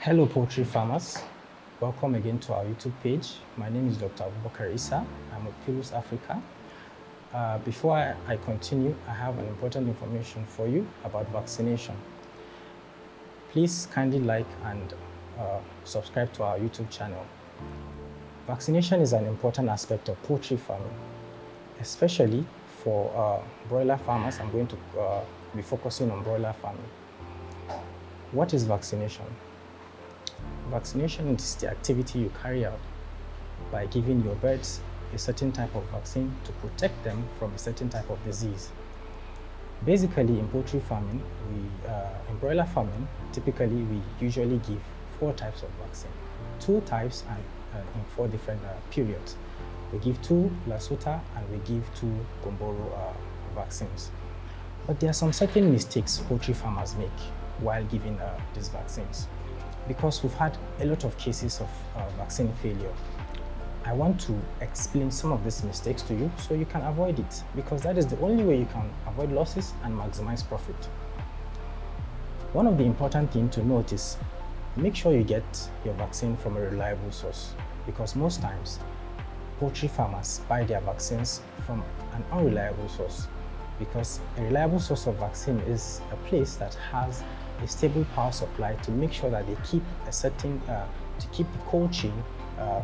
Hello poultry farmers, welcome again to our YouTube page. My name is Dr. Abubakar Issa. I'm with Pilus Africa. Before I continue, I have an important information for you about vaccination. Please kindly like and subscribe to our YouTube channel. Vaccination is an important aspect of poultry farming, especially for broiler farmers. I'm going to be focusing on broiler farming. What is vaccination? Vaccination is the activity you carry out by giving your birds a certain type of vaccine to protect them from a certain type of disease. Basically, in poultry farming, in broiler farming, typically we usually give 4 types of vaccine. 2 types and in 4 different periods. We give 2 Lasuta and we give 2 Gomboro vaccines. But there are some certain mistakes poultry farmers make while giving these vaccines. Because we've had a lot of cases of vaccine failure, I want to explain some of these mistakes to you so you can avoid it, because that is the only way you can avoid losses and maximize profit. One of the important things to note is make sure you get your vaccine from a reliable source, because most times poultry farmers buy their vaccines from an unreliable source, because a reliable source of vaccine is a place that has a stable power supply to make sure that they keep a certain, to keep the cold chain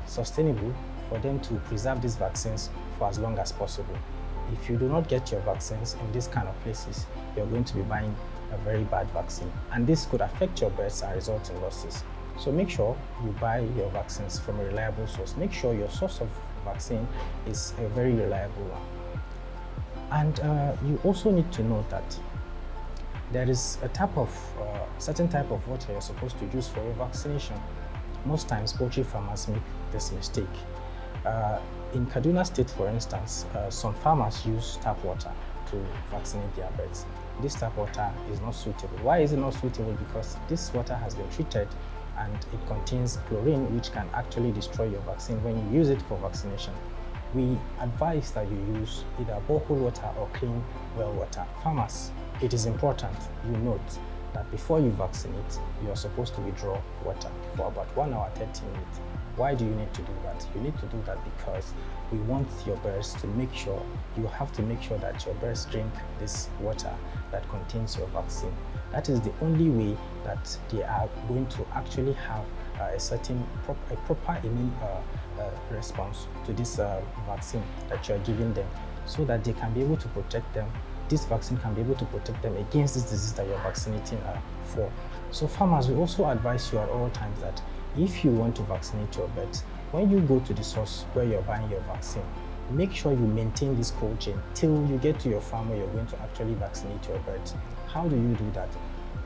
sustainable for them to preserve these vaccines for as long as possible. If you do not get your vaccines in these kind of places, you're going to be buying a very bad vaccine, and this could affect your birds and result in losses. So make sure you buy your vaccines from a reliable source. Make sure your source of vaccine is a very reliable one. And you also need to know that there is a certain type of water you're supposed to use for your vaccination. Most times poultry farmers make this mistake. In Kaduna State, for instance, some farmers use tap water to vaccinate their birds. This tap water is not suitable. Why is it not suitable? Because this water has been treated and it contains chlorine, which can actually destroy your vaccine when you use it for vaccination. We advise that you use either borehole water or clean well water. Farmers, it is important you note that before you vaccinate, you are supposed to withdraw water for about 1 hour 30 minutes. Why do you need to do that? You need to do that because we want your birds to make sure, you have to make sure that your birds drink this water that contains your vaccine. That is the only way that they are going to actually have a proper immune response to this vaccine that you are giving them, so that they can be able to protect them. This vaccine can be able to protect them against this disease that you're vaccinating for. So farmers, we also advise you at all times that if you want to vaccinate your birds, when you go to the source where you're buying your vaccine, make sure you maintain this cold chain till you get to your farm where you're going to actually vaccinate your birds. How do you do that?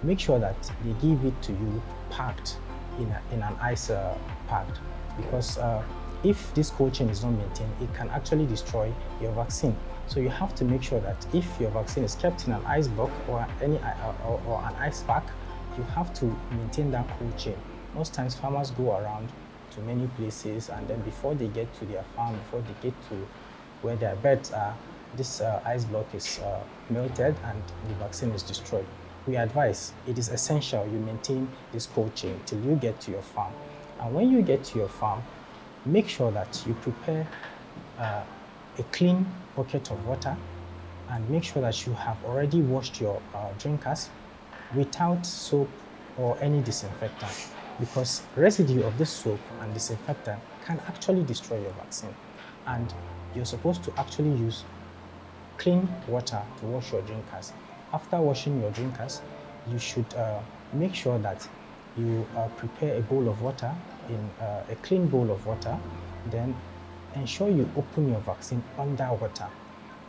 Make sure that they give it to you packed in an ice packed, because if this cold chain is not maintained, it can actually destroy your vaccine. So you have to make sure that if your vaccine is kept in an ice block or an ice pack, you have to maintain that cold chain. Most times farmers go around to many places, and then before they get to their farm, before they get to where their birds are, this ice block is melted and the vaccine is destroyed. We advise it is essential you maintain this cold chain till you get to your farm. And when you get to your farm, make sure that you prepare a clean bucket of water, and make sure that you have already washed your drinkers without soap or any disinfectant, because residue of this soap and disinfectant can actually destroy your vaccine. And you're supposed to actually use clean water to wash your drinkers. After washing your drinkers, you should make sure that you prepare a bowl of water, a clean bowl of water, then ensure you open your vaccine under water.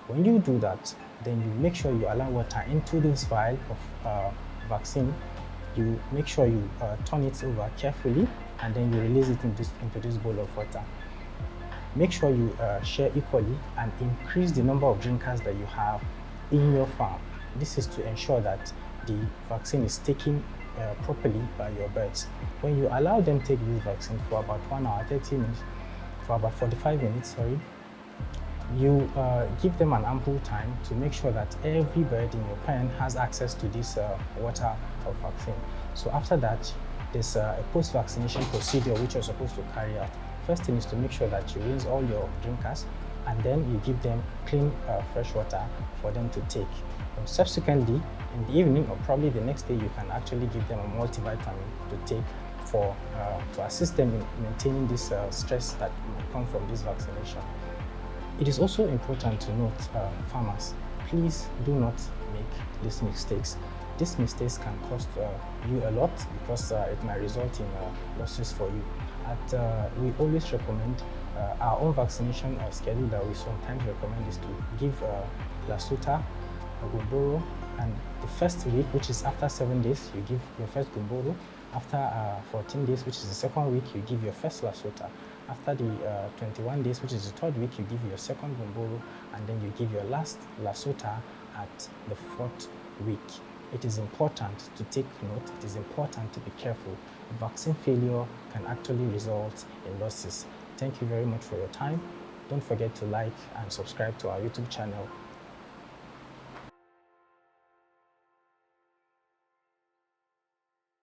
When you do that, then you make sure you allow water into this vial of vaccine. You make sure you turn it over carefully, and then you release it into this bowl of water. Make sure you share equally and increase the number of drinkers that you have in your farm. This is to ensure that the vaccine is taken properly by your birds. When you allow them to take this vaccine for about 1 hour 30 minutes, for about 45 minutes, you give them an ample time to make sure that every bird in your pen has access to this water of vaccine. So after that, there's a post-vaccination procedure which you're supposed to carry out. First thing is to make sure that you rinse all your drinkers, and then you give them clean fresh water for them to take. Subsequently, in the evening or probably the next day, you can actually give them a multivitamin to take to assist them in maintaining this stress that will come from this vaccination. It is also important to note, farmers, please do not make these mistakes. These mistakes can cost you a lot because it might result in losses for you. We always recommend our own vaccination schedule that we sometimes recommend is to give Lasuta, Gumboro, and the first week, which is after 7 days, you give your first Gumboro. After 14 days, which is the second week, you give your first Lasuta. After the 21 days, which is the third week, you give your second Gumboro, and then you give your last Lasuta at the 4th week. It is important to take note, it is important to be careful. Vaccine failure can actually result in losses. Thank you very much for your time. Don't forget to like and subscribe to our YouTube channel.